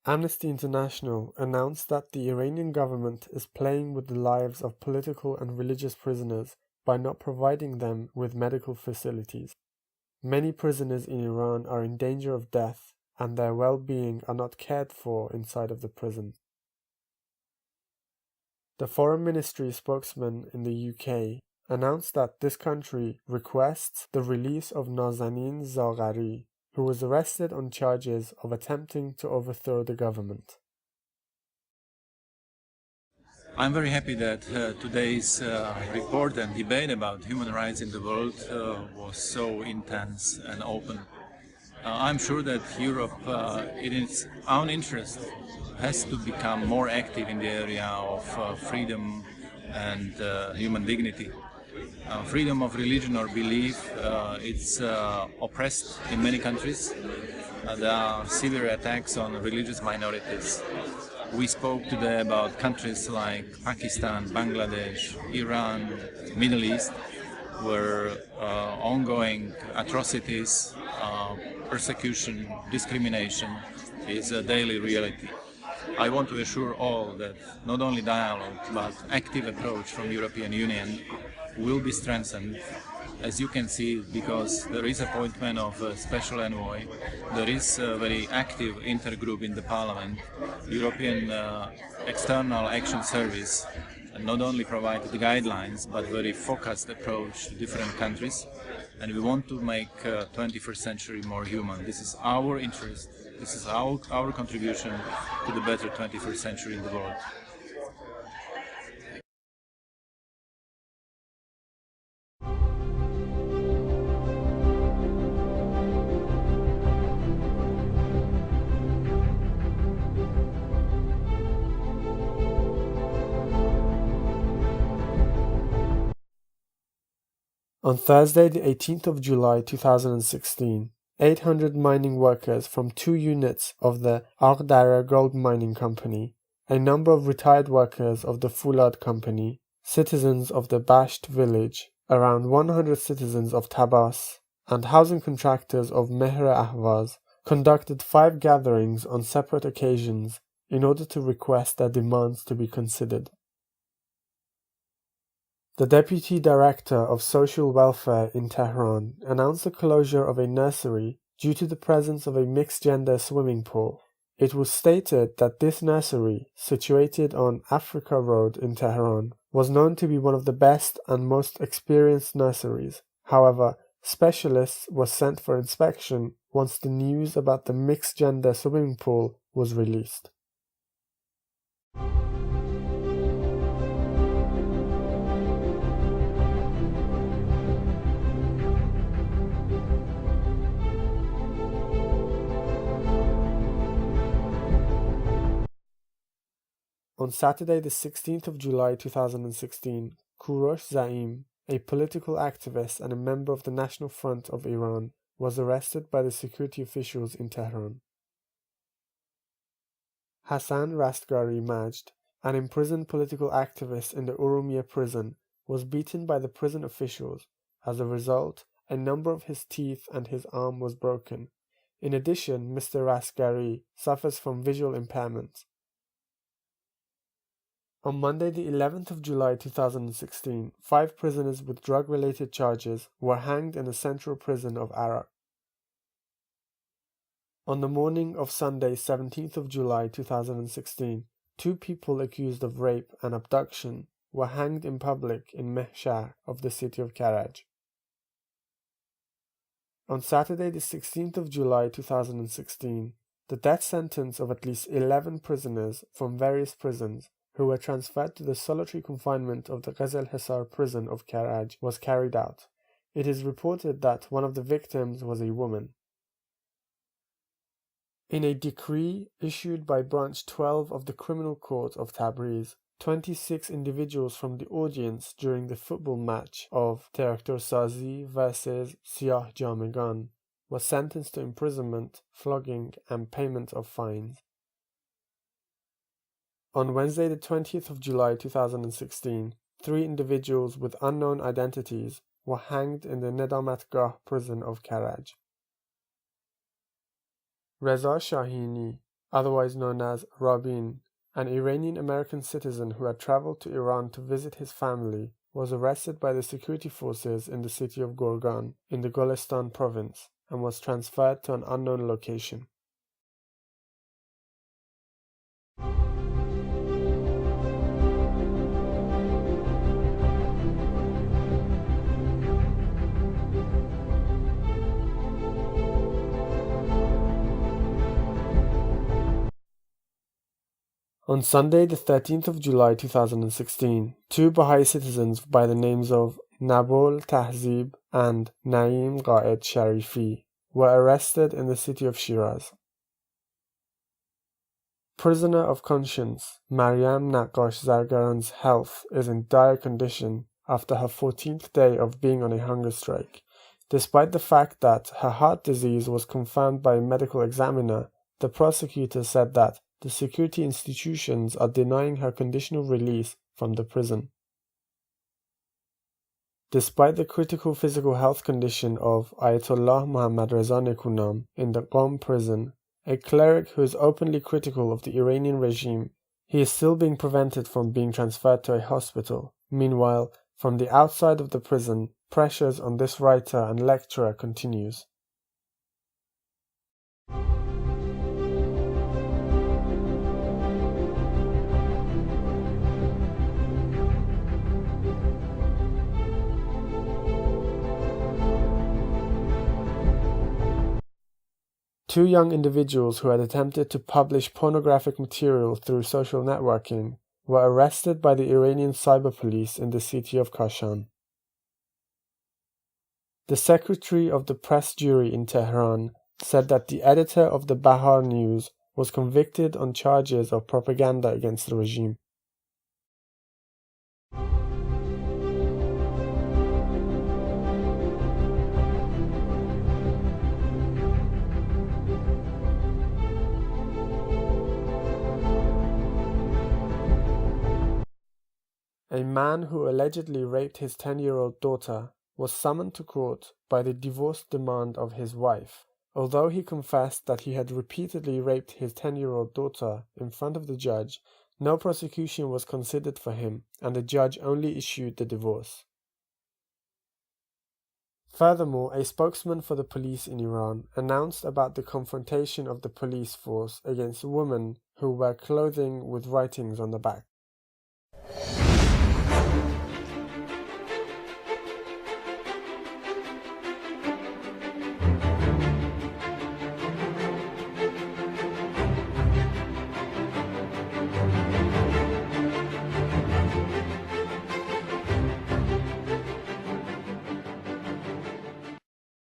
Amnesty International announced that the Iranian government is playing with the lives of political and religious prisoners by not providing them with medical facilities. Many prisoners in Iran are in danger of death, and their well-being are not cared for inside of the prison. The Foreign Ministry spokesman in the UK announced that this country requests the release of Nazanin Zaghari, who was arrested on charges of attempting to overthrow the government. I'm very happy that today's report and debate about human rights in the world was so intense and open. I'm sure that Europe, in its own interest, has to become more active in the area of freedom and human dignity. Freedom of religion or belief, it's oppressed in many countries. There are severe attacks on religious minorities. We spoke today about countries like Pakistan, Bangladesh, Iran, Middle East, where ongoing atrocities, persecution, discrimination is a daily reality. I want to assure all that not only dialogue but active approach from European Union will be strengthened. As you can see, because there is appointment of a special envoy, there is a very active intergroup in the Parliament, European External Action Service, not only provided the guidelines but very focused approach to different countries, and we want to make 21st century more human. This is our interest, this is our contribution to the better 21st century in the world. On Thursday, the 18th of July 2016, 800 mining workers from 2 units of the Aghdara Gold Mining Company, a number of retired workers of the Fulad Company, citizens of the Basht village, around 100 citizens of Tabas, and housing contractors of Mehr Ahvaz conducted 5 gatherings on separate occasions in order to request their demands to be considered. The Deputy Director of Social Welfare in Tehran announced the closure of a nursery due to the presence of a mixed-gender swimming pool. It was stated that this nursery, situated on Africa Road in Tehran, was known to be one of the best and most experienced nurseries. However, specialists were sent for inspection once the news about the mixed-gender swimming pool was released. On Saturday, the 16th of July 2016, Kourosh Zaim, a political activist and a member of the National Front of Iran, was arrested by the security officials in Tehran. Hassan Rastgari Majd, an imprisoned political activist in the Urumia prison, was beaten by the prison officials. As a result, a number of his teeth and his arm was broken. In addition, Mr. Rastgari suffers from visual impairment. On Monday, the 11th of July 2016, 5 prisoners with drug-related charges were hanged in the central prison of Arak. On the morning of Sunday, 17th of July 2016, 2 people accused of rape and abduction were hanged in public in Mehshar of the city of Karaj. On Saturday, the 16th of July 2016, the death sentence of at least 11 prisoners from various prisons who were transferred to the solitary confinement of the Ghazal Hisar prison of Karaj was carried out. It is reported that one of the victims was a woman. In a decree issued by Branch 12 of the Criminal Court of Tabriz, 26 individuals from the audience during the football match of Teraktor Sazi vs. Siyah Jamegan were sentenced to imprisonment, flogging, and payment of fines. On Wednesday, the 20th of July 2016, 3 individuals with unknown identities were hanged in the Nedamatgah prison of Karaj. Reza Shahini, otherwise known as Rabin, an Iranian-American citizen who had traveled to Iran to visit his family, was arrested by the security forces in the city of Gorgan in the Golestan province and was transferred to an unknown location. On Sunday, the 13th of July 2016, two Baha'i citizens by the names of Nabol Tahzib and Naeem Qaed Sharifi were arrested in the city of Shiraz. Prisoner of conscience Maryam Naqash Zargaran's health is in dire condition after her 14th day of being on a hunger strike. Despite the fact that her heart disease was confirmed by a medical examiner, the prosecutor said that the security institutions are denying her conditional release from the prison. Despite the critical physical health condition of Ayatollah Mohammad Reza Nekunam in the Qom prison, a cleric who is openly critical of the Iranian regime, he is still being prevented from being transferred to a hospital. Meanwhile, from the outside of the prison, pressures on this writer and lecturer continues. Two young individuals who had attempted to publish pornographic material through social networking were arrested by the Iranian cyber police in the city of Kashan. The secretary of the press jury in Tehran said that the editor of the Bahar News was convicted on charges of propaganda against the regime. A man who allegedly raped his 10-year-old daughter was summoned to court by the divorce demand of his wife. Although he confessed that he had repeatedly raped his 10-year-old daughter in front of the judge, no prosecution was considered for him, and the judge only issued the divorce. Furthermore, a spokesman for the police in Iran announced about the confrontation of the police force against women who wear clothing with writings on the back.